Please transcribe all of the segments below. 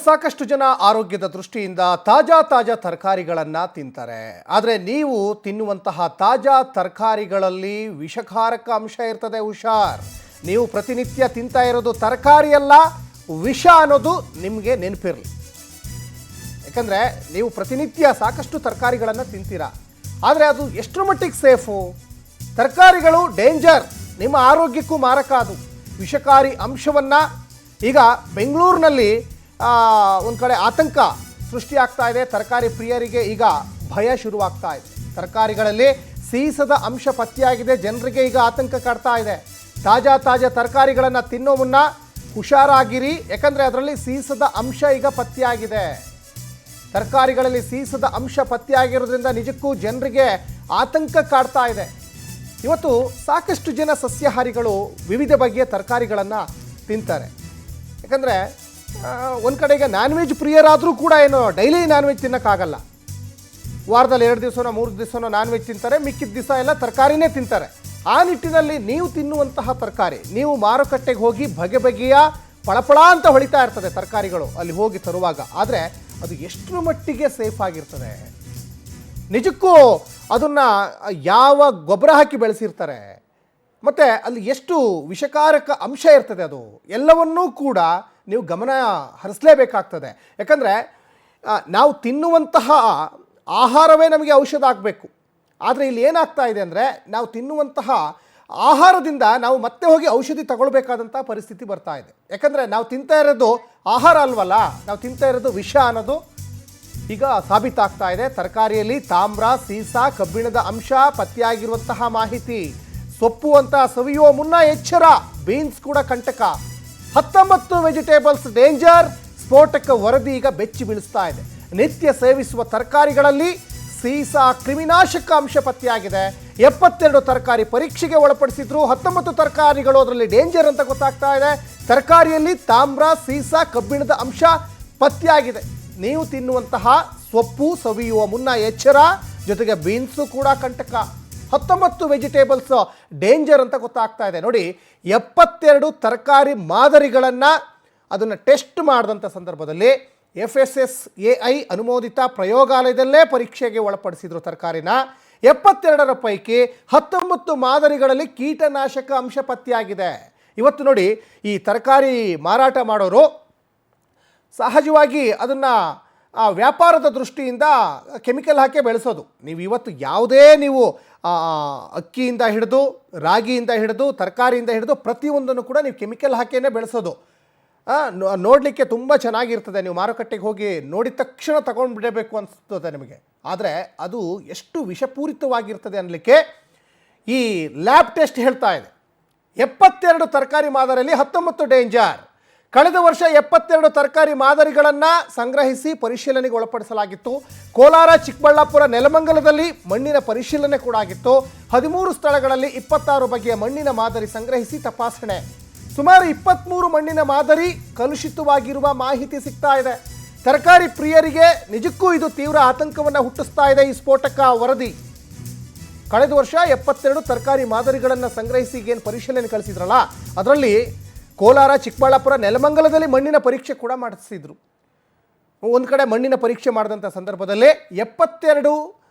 ಸಾಕಷ್ಟು ಜನ ಆರೋಗ್ಯದ ದೃಷ್ಟಿಯಿಂದ ತಾಜಾ ತರಕಾರಿಗಳನ್ನು ತಿಂತಾರೆ. ಆದರೆ ನೀವು ತಿನ್ನುವಂತಹ ತಾಜಾ ತರಕಾರಿಗಳಲ್ಲಿ ವಿಷಕಾರಕ ಅಂಶ ಇರ್ತದೆ. ಹುಷಾರ್, ನೀವು ಪ್ರತಿನಿತ್ಯ ತಿಂತಾ ಇರೋದು ತರಕಾರಿ ಅಲ್ಲ, ವಿಷ ಅನ್ನೋದು ನಿಮಗೆ ನೆನಪಿರಲಿ. ಯಾಕಂದರೆ ನೀವು ಪ್ರತಿನಿತ್ಯ ಸಾಕಷ್ಟು ತರಕಾರಿಗಳನ್ನು ತಿಂತೀರಾ, ಆದರೆ ಅದು ಎಷ್ಟರ ಮಟ್ಟಿಗೆ ಸೇಫು? ತರಕಾರಿಗಳು ಡೇಂಜರ್, ನಿಮ್ಮ ಆರೋಗ್ಯಕ್ಕೂ ಮಾರಕ. ಅದು ವಿಷಕಾರಿ ಅಂಶವನ್ನು ಈಗ ಬೆಂಗಳೂರಿನಲ್ಲಿ ಒಂದು ಕಡೆ ಆತಂಕ ಸೃಷ್ಟಿಯಾಗ್ತಾ ಇದೆ. ತರಕಾರಿ ಪ್ರಿಯರಿಗೆ ಈಗ ಭಯ ಶುರುವಾಗ್ತಾ ಇದೆ. ತರಕಾರಿಗಳಲ್ಲಿ ಸೀಸದ ಅಂಶ ಪತ್ತೆಯಾಗಿದೆ. ಜನರಿಗೆ ಈಗ ಆತಂಕ ಕಾಡ್ತಾ ಇದೆ. ತಾಜಾ ತರಕಾರಿಗಳನ್ನು ತಿನ್ನೋ ಮುನ್ನ ಹುಷಾರಾಗಿರಿ, ಯಾಕಂದರೆ ಅದರಲ್ಲಿ ಸೀಸದ ಅಂಶ ಈಗ ಪತ್ತೆಯಾಗಿದೆ. ತರಕಾರಿಗಳಲ್ಲಿ ಸೀಸದ ಅಂಶ ಪತ್ತೆಯಾಗಿರೋದ್ರಿಂದ ನಿಜಕ್ಕೂ ಜನರಿಗೆ ಆತಂಕ ಕಾಡ್ತಾ ಇದೆ. ಇವತ್ತು ಸಾಕಷ್ಟು ಜನ ಸಸ್ಯಾಹಾರಿಗಳು ವಿವಿಧ ಬಗೆಯ ತರಕಾರಿಗಳನ್ನು ತಿಂತಾರೆ. ಯಾಕಂದರೆ ಒಂದು ಕಡೆಗೆ ನಾನ್ ವೆಜ್ ಪ್ರಿಯರಾದರೂ ಕೂಡ ಏನು ಡೈಲಿ ನಾನ್ ವೆಜ್ ತಿನ್ನೋಕ್ಕಾಗಲ್ಲ. ವಾರದಲ್ಲಿ 2 ದಿವಸನೋ 3 ದಿವಸನೋ ನಾನ್ ವೆಜ್ ತಿಂತಾರೆ, ಮಿಕ್ಕಿದ ದಿವಸ ಎಲ್ಲ ತರಕಾರಿನೇ ತಿಂತಾರೆ. ಆ ನಿಟ್ಟಿನಲ್ಲಿ ನೀವು ತಿನ್ನುವಂತಹ ತರಕಾರಿ, ನೀವು ಮಾರುಕಟ್ಟೆಗೆ ಹೋಗಿ ಬಗೆಯ ಪಳಪಳ ಅಂತ ಹೊಳಿತಾ ಇರ್ತದೆ ತರಕಾರಿಗಳು ಅಲ್ಲಿ ಹೋಗಿ ತರುವಾಗ. ಆದರೆ ಅದು ಎಷ್ಟರ ಮಟ್ಟಿಗೆ ಸೇಫ್ ಆಗಿರ್ತದೆ? ನಿಜಕ್ಕೂ ಅದನ್ನು ಯಾವ ಗೊಬ್ಬರ ಹಾಕಿ ಬೆಳೆಸಿರ್ತಾರೆ, ಮತ್ತು ಅಲ್ಲಿ ಎಷ್ಟು ವಿಷಕಾರಕ ಅಂಶ ಇರ್ತದೆ, ಅದು ಎಲ್ಲವನ್ನೂ ಕೂಡ ನೀವು ಗಮನ ಹರಿಸಲೇಬೇಕಾಗ್ತದೆ. ಯಾಕಂದರೆ ನಾವು ತಿನ್ನುವಂತಹ ಆಹಾರವೇ ನಮಗೆ ಔಷಧ ಆಗಬೇಕು. ಆದರೆ ಇಲ್ಲಿ ಏನಾಗ್ತಾ ಇದೆ ಅಂದರೆ, ನಾವು ತಿನ್ನುವಂತಹ ಆಹಾರದಿಂದ ನಾವು ಮತ್ತೆ ಹೋಗಿ ಔಷಧಿ ತಗೊಳ್ಬೇಕಾದಂಥ ಪರಿಸ್ಥಿತಿ ಬರ್ತಾ ಇದೆ. ಯಾಕಂದರೆ ನಾವು ತಿಂತಾ ಇರೋದು ಆಹಾರ ಅಲ್ವಲ್ಲ, ನಾವು ತಿಂತಾ ಇರೋದು ವಿಷ ಅನ್ನೋದು ಈಗ ಸಾಬೀತಾಗ್ತಾ ಇದೆ. ತರಕಾರಿಯಲ್ಲಿ ತಾಮ್ರ, ಸೀಸ, ಕಬ್ಬಿಣದ ಅಂಶ ಪತ್ತೆಯಾಗಿರುವಂತಹ ಮಾಹಿತಿ. ಸೊಪ್ಪು ಅಂತ ಸವಿಯುವ ಮುನ್ನ ಎಚ್ಚರ, ಬೀನ್ಸ್ ಕೂಡ ಕಂಟಕ. 19 ವೆಜಿಟೇಬಲ್ಸ್ ಡೇಂಜರ್, ಸ್ಫೋಟಕ ವರದಿ ಈಗ ಬೆಚ್ಚಿ ಬೀಳಿಸ್ತಾ ಇದೆ. ನಿತ್ಯ ಸೇವಿಸುವ ತರಕಾರಿಗಳಲ್ಲಿ ಸೀಸ, ಕ್ರಿಮಿನಾಶಕ ಅಂಶ ಪತ್ತೆಯಾಗಿದೆ. 72 ತರಕಾರಿ ಪರೀಕ್ಷೆಗೆ ಒಳಪಡಿಸಿದ್ರು. 19 ತರಕಾರಿಗಳು ಅದರಲ್ಲಿ ಡೇಂಜರ್ ಅಂತ ಗೊತ್ತಾಗ್ತಾ ಇದೆ. ತರಕಾರಿಯಲ್ಲಿ ತಾಮ್ರ, ಸೀಸ, ಕಬ್ಬಿಣದ ಅಂಶ ಪತ್ತೆಯಾಗಿದೆ. ನೀವು ತಿನ್ನುವಂತಹ ಸೊಪ್ಪು ಸವಿಯುವ ಮುನ್ನ ಎಚ್ಚರ, ಜೊತೆಗೆ ಬೀನ್ಸು ಕೂಡ ಕಂಟಕ. 19 ವೆಜಿಟೇಬಲ್ಸ್ ಡೇಂಜರ್ ಅಂತ ಗೊತ್ತಾಗ್ತಾ ಇದೆ. ನೋಡಿ, 72 ತರಕಾರಿ ಮಾದರಿಗಳನ್ನು ಅದನ್ನು ಟೆಸ್ಟ್ ಮಾಡಿದಂಥ ಸಂದರ್ಭದಲ್ಲಿ FSSAI ಅನುಮೋದಿತ ಪ್ರಯೋಗಾಲಯದಲ್ಲೇ ಪರೀಕ್ಷೆಗೆ ಒಳಪಡಿಸಿದ್ರು ತರಕಾರಿನ. 72ರ ಪೈಕಿ 19 ಮಾದರಿಗಳಲ್ಲಿ ಕೀಟನಾಶಕ ಅಂಶ ಪತ್ತೆಯಾಗಿದೆ. ಇವತ್ತು ನೋಡಿ, ಈ ತರಕಾರಿ ಮಾರಾಟ ಮಾಡೋರು ಸಹಜವಾಗಿ ಅದನ್ನು ವ್ಯಾಪಾರದ ದೃಷ್ಟಿಯಿಂದ ಕೆಮಿಕಲ್ ಹಾಕಿ ಬೆಳೆಸೋದು. ನೀವು ಇವತ್ತು ಯಾವುದೇ ನೀವು ಅಕ್ಕಿಯಿಂದ ಹಿಡಿದು ರಾಗಿಯಿಂದ ಹಿಡಿದು ತರಕಾರಿಯಿಂದ ಹಿಡಿದು ಪ್ರತಿಯೊಂದನ್ನು ಕೂಡ ನೀವು ಕೆಮಿಕಲ್ ಹಾಕಿಯೇ ಬೆಳೆಸೋದು. ನೋಡಲಿಕ್ಕೆ ತುಂಬ ಚೆನ್ನಾಗಿರ್ತದೆ. ನೀವು ಮಾರುಕಟ್ಟೆಗೆ ಹೋಗಿ ನೋಡಿದ ತಕ್ಷಣ ತಗೊಂಡ್ಬಿಡಬೇಕು ಅನಿಸ್ತದೆ ನಿಮಗೆ. ಆದರೆ ಅದು ಎಷ್ಟು ವಿಷಪೂರಿತವಾಗಿರ್ತದೆ ಅನ್ನಲಿಕ್ಕೆ ಈ ಲ್ಯಾಬ್ ಟೆಸ್ಟ್ ಹೇಳ್ತಾ ಇದೆ. 72 ತರಕಾರಿ ಮಾದರಿಯಲ್ಲಿ 19 ಡೇಂಜರ್. ಕಳೆದ ವರ್ಷ 72 ತರಕಾರಿ ಮಾದರಿಗಳನ್ನು ಸಂಗ್ರಹಿಸಿ ಪರಿಶೀಲನೆಗೆ ಒಳಪಡಿಸಲಾಗಿತ್ತು. ಕೋಲಾರ, ಚಿಕ್ಕಬಳ್ಳಾಪುರ, ನೆಲಮಂಗಲದಲ್ಲಿ ಮಣ್ಣಿನ ಪರಿಶೀಲನೆ ಕೂಡ ಆಗಿತ್ತು. 13 ಸ್ಥಳಗಳಲ್ಲಿ 26 ಬಗೆಯ ಮಣ್ಣಿನ ಮಾದರಿ ಸಂಗ್ರಹಿಸಿ ತಪಾಸಣೆ. ಸುಮಾರು 23 ಮಣ್ಣಿನ ಮಾದರಿ ಕಲುಷಿತವಾಗಿರುವ ಮಾಹಿತಿ ಸಿಗ್ತಾ ಇದೆ. ತರಕಾರಿ ಪ್ರಿಯರಿಗೆ ನಿಜಕ್ಕೂ ಇದು ತೀವ್ರ ಆತಂಕವನ್ನು ಹುಟ್ಟಿಸ್ತಾ ಇದೆ ಈ ಸ್ಫೋಟಕ ವರದಿ. ಕಳೆದ ವರ್ಷ 72 ತರಕಾರಿ ಮಾದರಿಗಳನ್ನು ಸಂಗ್ರಹಿಸಿ ಏನು ಪರಿಶೀಲನೆ ಕಳಿಸಿದ್ರಲ್ಲ, ಅದರಲ್ಲಿ ಕೋಲಾರ, ಚಿಕ್ಕಬಳ್ಳಾಪುರ, ನೆಲಮಂಗಲದಲ್ಲಿ ಮಣ್ಣಿನ ಪರೀಕ್ಷೆ ಕೂಡ ಮಾಡಿಸಿದ್ರು. ಒಂದು ಕಡೆ ಮಣ್ಣಿನ ಪರೀಕ್ಷೆ ಮಾಡಿದಂಥ ಸಂದರ್ಭದಲ್ಲಿ 72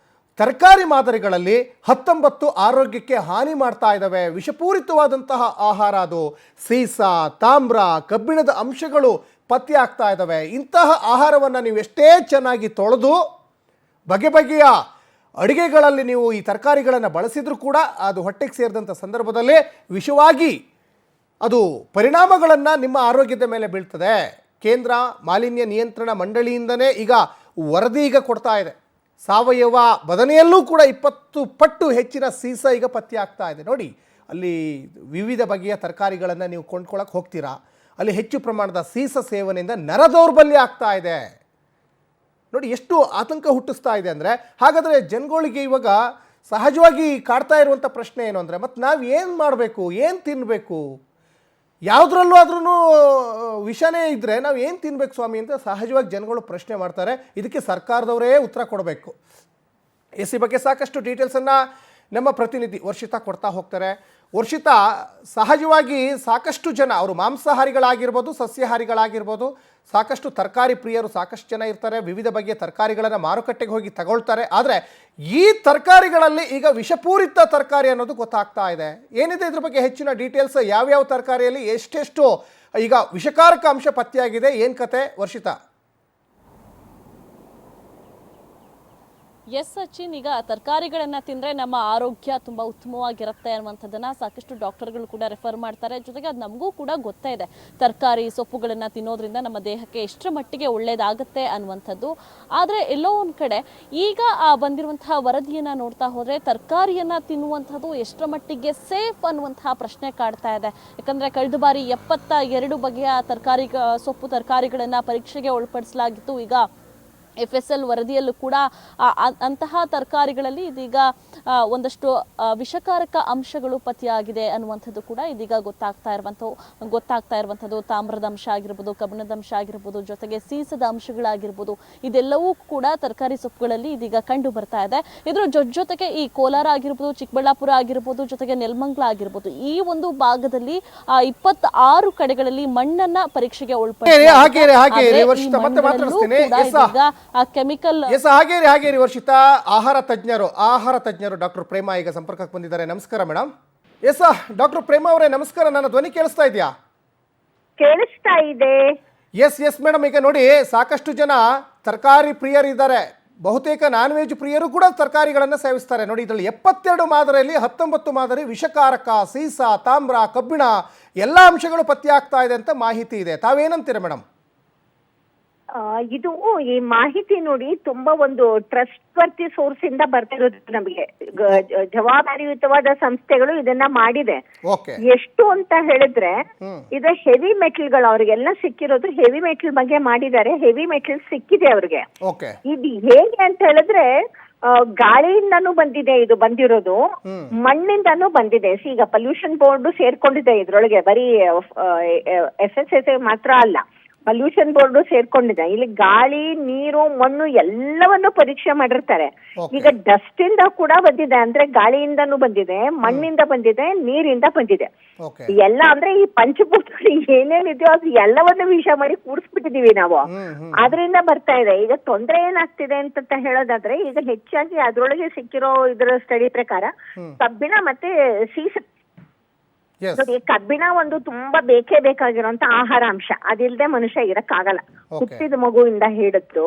ತರಕಾರಿ ಮಾದರಿಗಳಲ್ಲಿ 19 ಆರೋಗ್ಯಕ್ಕೆ ಹಾನಿ ಮಾಡ್ತಾ ಇದ್ದಾವೆ. ವಿಷಪೂರಿತವಾದಂತಹ ಆಹಾರ, ಅದು ಸೀಸ, ತಾಮ್ರ, ಕಬ್ಬಿಣದ ಅಂಶಗಳು ಪತ್ತೆ ಆಗ್ತಾ ಇದ್ದಾವೆ. ಇಂತಹ ಆಹಾರವನ್ನು ನೀವು ಎಷ್ಟೇ ಚೆನ್ನಾಗಿ ತೊಳೆದು ಬಗೆಯ ಅಡುಗೆಗಳಲ್ಲಿ ನೀವು ಈ ತರಕಾರಿಗಳನ್ನು ಬಳಸಿದರೂ ಕೂಡ ಅದು ಹೊಟ್ಟೆಗೆ ಸೇರಿದಂಥ ಸಂದರ್ಭದಲ್ಲಿ ವಿಷವಾಗಿ ಅದು ಪರಿಣಾಮಗಳನ್ನು ನಿಮ್ಮ ಆರೋಗ್ಯದ ಮೇಲೆ ಬೀಳ್ತದೆ. ಕೇಂದ್ರ ಮಾಲಿನ್ಯ ನಿಯಂತ್ರಣ ಮಂಡಳಿಯಿಂದನೇ ಈಗ ವರದಿ ಈಗ ಕೊಡ್ತಾ ಇದೆ. ಸಾವಯವ ಬದನೆಯಲ್ಲೂ ಕೂಡ 20 ಪಟ್ಟು ಹೆಚ್ಚಿನ ಸೀಸ ಈಗ ಪತ್ತೆ ಆಗ್ತಾ ಇದೆ. ನೋಡಿ, ಅಲ್ಲಿ ವಿವಿಧ ಬಗೆಯ ತರಕಾರಿಗಳನ್ನು ನೀವು ಕೊಂಡ್ಕೊಳ್ಳೋಕೆ ಹೋಗ್ತೀರಾ, ಅಲ್ಲಿ ಹೆಚ್ಚು ಪ್ರಮಾಣದ ಸೀಸ ಸೇವನೆಯಿಂದ ನರದೌರ್ಬಲ್ಯ ಆಗ್ತಾ ಇದೆ. ನೋಡಿ ಎಷ್ಟು ಆತಂಕ ಹುಟ್ಟಿಸ್ತಾ ಇದೆ ಅಂದರೆ. ಹಾಗಾದರೆ ಜನಗಳಿಗೆ ಇವಾಗ ಸಹಜವಾಗಿ ಕಾಡ್ತಾ ಇರುವಂಥ ಪ್ರಶ್ನೆ ಏನು ಅಂದರೆ, ಮತ್ತು ನಾವು ಏನು ಮಾಡಬೇಕು, ಏನು ತಿನ್ನಬೇಕು? ಯಾವುದ್ರಲ್ಲೂ ಆದ್ರೂ ವಿಷನೇ ಇದ್ದರೆ ನಾವು ಏನು ತಿನ್ನಬೇಕು ಸ್ವಾಮಿ ಅಂತ ಸಹಜವಾಗಿ ಜನಗಳು ಪ್ರಶ್ನೆ ಮಾಡ್ತಾರೆ. ಇದಕ್ಕೆ ಸರ್ಕಾರದವರೇ ಉತ್ತರ ಕೊಡಬೇಕು. ಈ ಬಗ್ಗೆ ಸಾಕಷ್ಟು ಡೀಟೇಲ್ಸನ್ನು ನಮ್ಮ ಪ್ರತಿನಿಧಿ ವರ್ಷಿತಾ ಕೊಡ್ತಾ ಹೋಗ್ತಾರೆ. ವರ್ಷಿತಾ, ಸಹಜವಾಗಿ ಸಾಕಷ್ಟು ಜನ ಅವರು ಮಾಂಸಾಹಾರಿಗಳಾಗಿರ್ಬೋದು, ಸಸ್ಯಾಹಾರಿಗಳಾಗಿರ್ಬೋದು, ಸಾಕಷ್ಟು ತರಕಾರಿ ಪ್ರಿಯರು ಸಾಕಷ್ಟು ಜನ ಇರ್ತಾರೆ. ವಿವಿಧ ಬಗೆಯ ತರಕಾರಿಗಳನ್ನು ಮಾರುಕಟ್ಟೆಗೆ ಹೋಗಿ ತಗೊಳ್ತಾರೆ. ಆದರೆ ಈ ತರಕಾರಿಗಳಲ್ಲಿ ಈಗ ವಿಷಪೂರಿತ ತರಕಾರಿ ಅನ್ನೋದು ಗೊತ್ತಾಗ್ತಾ ಇದೆ. ಏನಿದೆ ಇದ್ರ ಬಗ್ಗೆ ಹೆಚ್ಚಿನ ಡೀಟೇಲ್ಸ್? ಯಾವ್ಯಾವ ತರಕಾರಿಯಲ್ಲಿ ಎಷ್ಟೆಷ್ಟು ಈಗ ವಿಷಕಾರಕ ಅಂಶ ಪತ್ತೆಯಾಗಿದೆ? ಏನು ಕತೆ ವರ್ಷಿತಾ? ಎಸ್ ಸಚಿನ್, ಈಗ ತರಕಾರಿಗಳನ್ನು ತಿಂದರೆ ನಮ್ಮ ಆರೋಗ್ಯ ತುಂಬ ಉತ್ತಮವಾಗಿರುತ್ತೆ ಅನ್ನುವಂಥದ್ದನ್ನು ಸಾಕಷ್ಟು ಡಾಕ್ಟರ್ಗಳು ಕೂಡ ರೆಫರ್ ಮಾಡ್ತಾರೆ. ಜೊತೆಗೆ ಅದು ನಮಗೂ ಕೂಡ ಗೊತ್ತೇ ಇದೆ, ತರಕಾರಿ ಸೊಪ್ಪುಗಳನ್ನು ತಿನ್ನೋದ್ರಿಂದ ನಮ್ಮ ದೇಹಕ್ಕೆ ಎಷ್ಟರ ಮಟ್ಟಿಗೆ ಒಳ್ಳೆಯದಾಗುತ್ತೆ ಅನ್ನುವಂಥದ್ದು. ಆದರೆ ಎಲ್ಲೋ ಒಂದು ಕಡೆ ಈಗ ಬಂದಿರುವಂತಹ ವರದಿಯನ್ನು ನೋಡ್ತಾ ಹೋದರೆ ತರಕಾರಿಯನ್ನು ತಿನ್ನುವಂಥದ್ದು ಎಷ್ಟರ ಮಟ್ಟಿಗೆ ಸೇಫ್ ಅನ್ನುವಂತಹ ಪ್ರಶ್ನೆ ಕಾಡ್ತಾ ಇದೆ. ಯಾಕಂದರೆ ಕಳೆದ ಬಾರಿ 72 ಬಗೆಯ ಸೊಪ್ಪು ತರಕಾರಿಗಳನ್ನು ಪರೀಕ್ಷೆಗೆ ಒಳಪಡಿಸಲಾಗಿತ್ತು. ಈಗ FSL ವರದಿಯಲ್ಲೂ ಕೂಡ ಅಂತಹ ತರಕಾರಿಗಳಲ್ಲಿ ಇದೀಗ ಒಂದಷ್ಟು ವಿಷಕಾರಕ ಅಂಶಗಳು ಪತ್ತೆಯಾಗಿದೆ ಅನ್ನುವಂಥದ್ದು ಕೂಡ ಇದೀಗ ಗೊತ್ತಾಗ್ತಾ ಇರುವಂಥದ್ದು. ತಾಮ್ರದ ಅಂಶ ಆಗಿರ್ಬೋದು, ಕಬ್ಬಿಣದ ಅಂಶ ಆಗಿರ್ಬೋದು, ಜೊತೆಗೆ ಸೀಸದ ಅಂಶಗಳಾಗಿರ್ಬೋದು, ಇದೆಲ್ಲವೂ ಕೂಡ ತರಕಾರಿ ಸೊಪ್ಪುಗಳಲ್ಲಿ ಇದೀಗ ಕಂಡು ಬರ್ತಾ ಇದೆ. ಇದ್ರ ಜೊತೆಗೆ ಈ ಕೋಲಾರ ಆಗಿರ್ಬೋದು, ಚಿಕ್ಕಬಳ್ಳಾಪುರ ಆಗಿರ್ಬೋದು, ಜೊತೆಗೆ ನೆಲಮಂಗಲ ಆಗಿರ್ಬೋದು, ಈ ಒಂದು ಭಾಗದಲ್ಲಿ 26 ಕಡೆಗಳಲ್ಲಿ ಮಣ್ಣನ್ನ ಪರೀಕ್ಷೆಗೆ ಕೆಮಿಕಲ್. ಹಾಗೇರಿ ವರ್ಷಿತಾ, ಆಹಾರ ತಜ್ಞರು ಡಾಕ್ಟರ್ ಪ್ರೇಮಾ ಈಗ ಸಂಪರ್ಕಕ್ಕೆ ಬಂದಿದ್ದಾರೆ. ನಮಸ್ಕಾರ ಮೇಡಮ್. ಎಸ್ ಡಾಕ್ಟರ್ ಪ್ರೇಮಾ ಅವರೇ ನಮಸ್ಕಾರ. ನನ್ನ ಧ್ವನಿ ಕೇಳಿಸ್ತಾ ಇದೆಯಾ? ಕೇಳಿಸ್ತಾ ಇದೆ. ಎಸ್ ಮೇಡಮ್, ಈಗ ನೋಡಿ ಸಾಕಷ್ಟು ಜನ ತರಕಾರಿ ಪ್ರಿಯರಿದ್ದಾರೆ. ಬಹುತೇಕ ನಾನ್ ವೆಜ್ ಪ್ರಿಯರು ಕೂಡ ತರಕಾರಿಗಳನ್ನು ಸೇವಿಸ್ತಾರೆ. ನೋಡಿ, ಇದರಲ್ಲಿ 72 ಮಾದರಿಯಲ್ಲಿ 19 ಮಾದರಿ ವಿಷಕಾರಕ, ಸೀಸ, ತಾಮ್ರ, ಕಬ್ಬಿಣ ಎಲ್ಲ ಅಂಶಗಳು ಪತ್ತೆಯಾಗ್ತಾ ಇದೆ ಅಂತ ಮಾಹಿತಿ ಇದೆ. ತಾವೇನಂತೀರ ಮೇಡಮ್? ಇದು ಈ ಮಾಹಿತಿ ನೋಡಿ ತುಂಬಾ ಒಂದು ಟ್ರಸ್ಟ್ ವರ್ತಿ ಸೋರ್ಸ್ ಇಂದ ಬರ್ತಿರೋದು. ನಮಗೆ ಜವಾಬ್ದಾರಿಯುತವಾದ ಸಂಸ್ಥೆಗಳು ಇದನ್ನ ಮಾಡಿದೆ. ಎಷ್ಟು ಅಂತ ಹೇಳಿದ್ರೆ ಇದು ಹೆವಿ ಮೆಟಲ್ಗಳು ಅವ್ರಿಗೆಲ್ಲ ಸಿಕ್ಕಿರೋದು ಹೆವಿ ಮೆಟಲ್ ಬಗ್ಗೆ ಮಾಡಿದ್ದಾರೆ. ಹೆವಿ ಮೆಟಲ್ ಸಿಕ್ಕಿದೆ ಅವ್ರಿಗೆ. ಇದು ಹೇಗೆ ಅಂತ ಹೇಳಿದ್ರೆ ಗಾಳಿಯಿಂದಾನು ಬಂದಿದೆ, ಇದು ಬಂದಿರೋದು ಮಣ್ಣಿಂದಾನು ಬಂದಿದೆ. ಈಗ ಪೊಲ್ಯೂಷನ್ ಬೋರ್ಡ್ ಸೇರ್ಕೊಂಡಿದೆ ಇದ್ರೊಳಗೆ, ಬರೀ FSSAI ಮಾತ್ರ ಅಲ್ಲ, ಪೊಲ್ಯೂಷನ್ ಬೋರ್ಡ್ ಸೇರ್ಕೊಂಡಿದೆ. ಇಲ್ಲಿ ಗಾಳಿ, ನೀರು, ಮಣ್ಣು ಎಲ್ಲವನ್ನು ಪರೀಕ್ಷೆ ಮಾಡಿರ್ತಾರೆ. ಈಗ ಡಸ್ಟ್ ಇಂದ ಕೂಡ ಬಂದಿದೆ, ಅಂದ್ರೆ ಗಾಳಿಯಿಂದನೂ ಬಂದಿದೆ, ಮಣ್ಣಿಂದ ಬಂದಿದೆ, ನೀರಿಂದ ಬಂದಿದೆ. ಎಲ್ಲ ಅಂದ್ರೆ ಈ ಪಂಚಭೂತಗಳು ಏನೇನಿದೆಯೋ ಅದು ಎಲ್ಲವನ್ನು ವಿಷ ಮಾಡಿ ಕೂಡಿಸ್ಬಿಟ್ಟಿದೀವಿ ನಾವು. ಅದರಿಂದ ಬರ್ತಾ ಇದೆ. ಈಗ ತೊಂದರೆ ಏನಾಗ್ತಿದೆ ಅಂತ ಹೇಳೋದಾದ್ರೆ, ಈಗ ಹೆಚ್ಚಾಗಿ ಅದ್ರೊಳಗೆ ಸಿಕ್ಕಿರೋ ಇದರ ಸ್ಟಡಿ ಪ್ರಕಾರ ಕಬ್ಬಿಣ ಮತ್ತೆ ಸೀಸ. ನೋಡಿ, ಕಬ್ಬಿಣ ಒಂದು ತುಂಬಾ ಬೇಕಾಗಿರುವಂತ ಆಹಾರ ಅಂಶ. ಅದಿಲ್ಲದೆ ಮನುಷ್ಯ ಇರಕ್ಕಾಗಲ್ಲ. ಹುಟ್ಟಿದ ಮಗುವಿಂದ ಹಿಡಿದು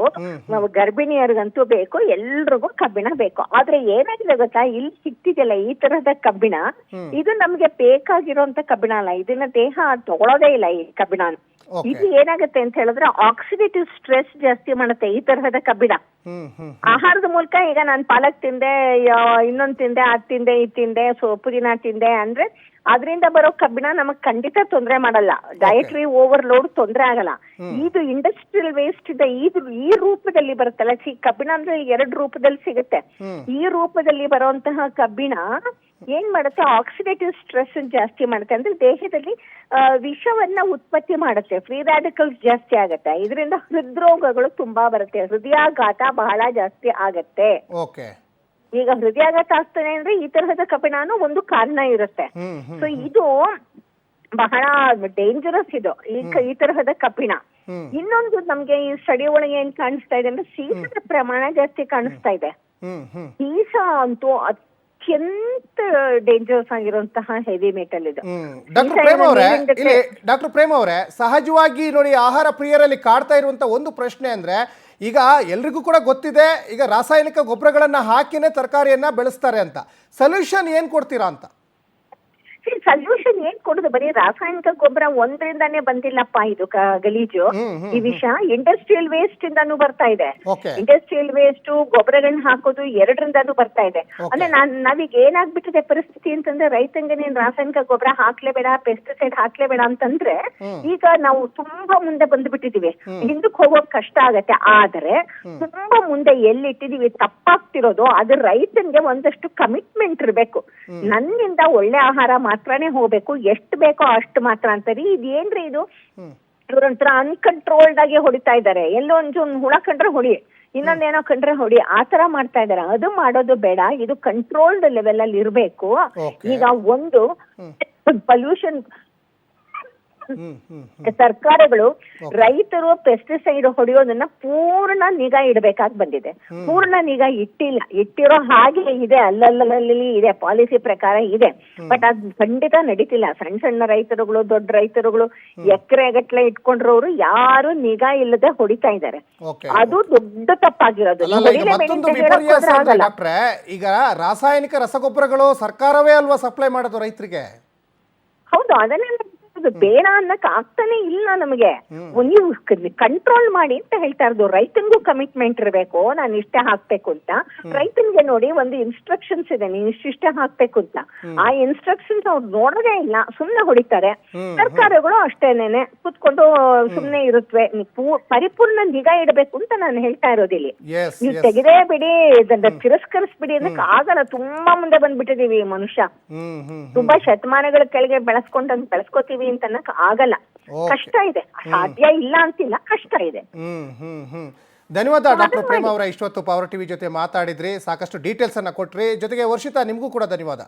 ನಾವು ಗರ್ಭಿಣಿಯರಿಗಂತೂ ಬೇಕು, ಎಲ್ರಿಗೂ ಕಬ್ಬಿಣ ಬೇಕು. ಆದ್ರೆ ಏನಾಗಿದೆ ಗೊತ್ತಾ, ಇಲ್ಲಿ ಸಿಕ್ತಿದೆಯಲ್ಲ ಈ ತರಹದ ಕಬ್ಬಿಣ, ಇದು ನಮ್ಗೆ ಬೇಕಾಗಿರುವಂತ ಕಬ್ಬಿಣ ಅಲ್ಲ. ಇದನ್ನ ದೇಹ ತಗೊಳ್ಳೋದೇ ಇಲ್ಲ ಈ ಕಬ್ಬಿಣ. ಇದು ಏನಾಗುತ್ತೆ ಅಂತ ಹೇಳಿದ್ರೆ ಆಕ್ಸಿಡೇಟಿವ್ ಸ್ಟ್ರೆಸ್ ಜಾಸ್ತಿ ಮಾಡುತ್ತೆ ಈ ತರಹದ ಕಬ್ಬಿಣ. ಆಹಾರದ ಮೂಲಕ ಈಗ ನಾನು ಪಾಲಕ್ ತಿಂದೆ, ಇನ್ನೊಂದ್ ತಿಂದೆ, ಅದ್ ತಿಂದೆ, ಇದ್ ತಿಂದೆ, ಪುದೀನ ತಿಂದೆ ಅಂದ್ರೆ ಅದರಿಂದ ಬರೋ ಕಬ್ಬಿಣ ನಮಗ್ ಖಂಡಿತ ತೊಂದರೆ ಮಾಡಲ್ಲ. ಡಯಟ್ರಿ ಓವರ್ಲೋಡ್ ತೊಂದರೆ ಆಗಲ್ಲ. ಇದು ಇಂಡಸ್ಟ್ರಿಯಲ್ ವೇಸ್ಟ್ ಇದೆ. ಈ ರೂಪದಲ್ಲಿ ಬರುತ್ತಲ್ಲ, ಕಬ್ಬಿಣ ಅಂದ್ರೆ 2 ರೂಪದಲ್ಲಿ ಸಿಗುತ್ತೆ. ಈ ರೂಪದಲ್ಲಿ ಬರುವಂತಹ ಕಬ್ಬಿಣ ಏನ್ ಮಾಡುತ್ತೆ, ಆಕ್ಸಿಡೇಟಿವ್ ಸ್ಟ್ರೆಸ್ ಜಾಸ್ತಿ ಮಾಡುತ್ತೆ. ಅಂದ್ರೆ ದೇಹದಲ್ಲಿ ವಿಷವನ್ನ ಉತ್ಪತ್ತಿ ಮಾಡುತ್ತೆ, ಫ್ರೀ ರಾಡಿಕಲ್ಸ್ ಜಾಸ್ತಿ ಆಗತ್ತೆ. ಇದರಿಂದ ಹೃದ್ರೋಗಗಳು ತುಂಬಾ ಬರುತ್ತೆ, ಹೃದಯಾಘಾತ ಬಹಳ ಜಾಸ್ತಿ ಆಗತ್ತೆ. ಈಗ ಹೃದಯಾಘಾತ ಆಗ್ತಾನೆ ಅಂದ್ರೆ ಈ ತರಹದ ಕಬ್ಬಿಣನು ಒಂದು ಕಾರಣ ಇರುತ್ತೆ. ಸೊ ಇದು ಬಹಳ ಡೇಂಜರಸ್. ಇದು ಈ ತರಹದ ಕಬ್ಬಿಣ. ಇನ್ನೊಂದು ನಮ್ಗೆ ಈ ಸ್ಟಡಿ ಒಳಗೆ ಏನ್ ಕಾಣಿಸ್ತಾ ಇದೆ ಅಂದ್ರೆ ಸೀಸದ ಪ್ರಮಾಣ ಜಾಸ್ತಿ ಕಾಣಿಸ್ತಾ ಇದೆ. ಸೀಸ ಅಂತೂ ಅತ್ಯಂತ ಡೇಂಜರಸ್ ಆಗಿರುವಂತಹ ಹೆವಿ ಮೆಟಲ್ ಇದು. ಡಾಕ್ಟರ್ ಪ್ರೇಮ ಅವರೇ, ಸಹಜವಾಗಿ ನೋಡಿ ಆಹಾರ ಪ್ರಿಯರಲ್ಲಿ ಕಾಡ್ತಾ ಇರುವಂತ ಒಂದು ಪ್ರಶ್ನೆ ಅಂದ್ರೆ, ಈಗ ಎಲ್ರಿಗೂ ಕೂಡ ಗೊತ್ತಿದೆ, ಈಗ ರಾಸಾಯನಿಕ ಗೊಬ್ಬರಗಳನ್ನ ಹಾಕಿನೇ ತರಕಾರಿಯನ್ನ ಬೆಳೆಸ್ತಾರೆ ಅಂತ. ಸೊಲ್ಯೂಷನ್ ಏನ್ ಕೊಡ್ತೀರಾ ಅಂತ? ಸೊಲ್ಯೂಷನ್ ಏನ್ ಕೊಡುದು, ಬರೀ ರಾಸಾಯನಿಕ ಗೊಬ್ಬರ ಒಂದ್ರಿಂದಾನೇ ಬಂದಿಲ್ಲಪ್ಪ. ಇದು ಗಲೀಜು, ಈ ವಿಷ ಇಂಡಸ್ಟ್ರಿಯಲ್ ವೇಸ್ಟ್ ಇಂದಾನು ಬರ್ತಾ ಇದೆ. ಇಂಡಸ್ಟ್ರಿಯಲ್ ವೇಸ್ಟ್ ಗೊಬ್ಬರಗಳನ್ನ ಹಾಕೋದು 2ರಿಂದಾನು ಬರ್ತಾ ಇದೆ. ಅಂದ್ರೆ ನಾವೀಗ ಏನಾಗ್ಬಿಟ್ಟಿದೆ ಪರಿಸ್ಥಿತಿ ಅಂತಂದ್ರೆ, ರೈತಂಗೆ ನೀನ್ ರಾಸಾಯನಿಕ ಗೊಬ್ಬರ ಹಾಕ್ಲೇಬೇಡ, ಪೆಸ್ಟಿಸೈಡ್ ಹಾಕ್ಲೇಬೇಡ ಅಂತಂದ್ರೆ ಈಗ ನಾವು ತುಂಬಾ ಮುಂದೆ ಬಂದ್ಬಿಟ್ಟಿದೀವಿ. ಹಿಂದಕ್ಕೆ ಹೋಗೋಕ್ ಕಷ್ಟ ಆಗತ್ತೆ. ಆದ್ರೆ ತುಂಬಾ ಮುಂದೆ ಎಲ್ಲಿಟ್ಟಿದೀವಿ ತಪ್ಪಾಗ್ತಿರೋದು, ಅದು ರೈತನ್ಗೆ ಒಂದಷ್ಟು ಕಮಿಟ್ಮೆಂಟ್ ಇರ್ಬೇಕು. ನನ್ನಿಂದ ಒಳ್ಳೆ ಆಹಾರ ಮಾತ್ರನೇ ಹೋಗ್ಬೇಕು, ಎಷ್ಟು ಬೇಕೋ ಅಷ್ಟು ಮಾತ್ರ ಅಂತಾರೆ. ಇದೇನ್ರಿ ಇದು, ಇವ್ರಂತರ ಅನ್ಕಂಟ್ರೋಲ್ಡ್ ಆಗಿ ಹೊಡಿತಾ ಇದ್ದಾರೆ. ಎಲ್ಲೋ ಒಂಚೂರು ಹುಳ ಕಂಡ್ರೆ ಹೊಡಿ, ಇನ್ನೊಂದೇನೋ ಕಂಡ್ರೆ ಹೊಡಿ ಆತರ ಮಾಡ್ತಾ ಇದಾರೆ. ಅದು ಮಾಡೋದು ಬೇಡ, ಇದು ಕಂಟ್ರೋಲ್ಡ್ ಲೆವೆಲ್ ಅಲ್ಲಿ ಇರ್ಬೇಕು. ಈಗ ಒಂದು ಪೊಲ್ಯೂಷನ್ ಸರ್ಕಾರಗಳು ರೈತರು ಪೆಸ್ಟಿಸೈಡ್ ಹೊಡೆಯೋದನ್ನ ಪೂರ್ಣ ನಿಗಾ ಇಡಬೇಕಾಗಿ ಬಂದಿದೆ. ಪೂರ್ಣ ನಿಗಾ ಇಟ್ಟಿಲ್ಲ, ಇಟ್ಟಿರೋ ಹಾಗೆ ಇದೆ, ಅಲ್ಲಲ್ಲಿ ಇದೆ, ಪಾಲಿಸಿ ಪ್ರಕಾರ ಇದೆ. ಬಟ್ ಅದ್ ಖಂಡಿತ ನಡೀತಿಲ್ಲ. ಸಣ್ಣ ಸಣ್ಣ ರೈತರುಗಳು, ದೊಡ್ಡ ರೈತರುಗಳು ಎಕರೆ ಗಟ್ಲೆ ಇಟ್ಕೊಂಡ್ರವ್ರು ಯಾರು ನಿಗಾ ಇಲ್ಲದೆ ಹೊಡಿತಾ ಇದ್ದಾರೆ. ಅದು ದೊಡ್ಡ ತಪ್ಪಾಗಿರೋದು. ಡಾಕ್ಟ್ರೆ, ಈಗ ರಾಸಾಯನಿಕ ರಸಗೊಬ್ಬರಗಳು ಸರ್ಕಾರವೇ ಅಲ್ವಾ ಸಪ್ಲೈ ಮಾಡೋದು ರೈತರಿಗೆ? ಹೌದು, ಅದನ್ನೇ ಬೇಡ ಅನ್ನಕ್ ಆಗ್ತಾನೆ ಇಲ್ಲ ನಮಗೆ. ನೀವು ಕಂಟ್ರೋಲ್ ಮಾಡಿ ಅಂತ ಹೇಳ್ತಾ ಇರೋದು. ರೈತನಿಗೂ ಕಮಿಟ್ಮೆಂಟ್ ಇರಬೇಕು, ನಾನು ಇಷ್ಟೇ ಹಾಕ್ಬೇಕು ಅಂತ. ರೈತನಿಗೆ ನೋಡಿ ಒಂದು ಇನ್ಸ್ಟ್ರಕ್ಷನ್ಸ್ ಇದೆ, ನೀನ್ ಇಷ್ಟೇ ಹಾಕ್ಬೇಕು ಅಂತ. ಆ ಇನ್ಸ್ಟ್ರಕ್ಷನ್ಸ್ ಅವ್ರು ನೋಡೋದೇ ಇಲ್ಲ, ಸುಮ್ನೆ ಹೊಡಿತಾರೆ. ಸರ್ಕಾರಗಳು ಅಷ್ಟೇನೇನೆ ಕುತ್ಕೊಂಡು ಸುಮ್ನೆ ಇರುತ್ತವೆ. ಪರಿಪೂರ್ಣ ನಿಗಾ ಇಡಬೇಕು ಅಂತ ನಾನು ಹೇಳ್ತಾ ಇರೋದಿಲ್ಲಿ. ನೀವು ತೆಗೆದೇ ಬಿಡಿ, ಇದನ್ನ ತಿರಸ್ಕರಿಸ್ಬಿಡಿ ಅನ್ನಕ್ ಆಗಲ್ಲ. ತುಂಬಾ ಮುಂದೆ ಬಂದ್ಬಿಟ್ಟಿದೀವಿ ಮನುಷ್ಯ. ತುಂಬಾ ಶತಮಾನಗಳ ಕೆಳಗೆ ಬೆಳೆಸ್ಕೋತೀವಿ ಅಂತ ಅನ್ನಕ್ ಆಗಲ್ಲ. ಕಷ್ಟ ಇದೆ, ಸಾಧ್ಯ ಇಲ್ಲ ಅಂತಿಲ್ಲ, ಕಷ್ಟ ಇದೆ. ಧನ್ಯವಾದ ಡಾಕ್ಟರ್ ಪ್ರೇಮ ಅವರ. ಇಷ್ಟೊತ್ತು ಪವರ್ ಟಿವಿ ಜೊತೆ ಮಾತಾಡಿದ್ರಿ, ಸಾಕಷ್ಟು ಡೀಟೇಲ್ಸ್ ಅನ್ನ ಕೊಟ್ರಿ. ಜೊತೆಗೆ ವರ್ಷಿತಾ, ನಿಮಗೂ ಕೂಡ ಧನ್ಯವಾದ.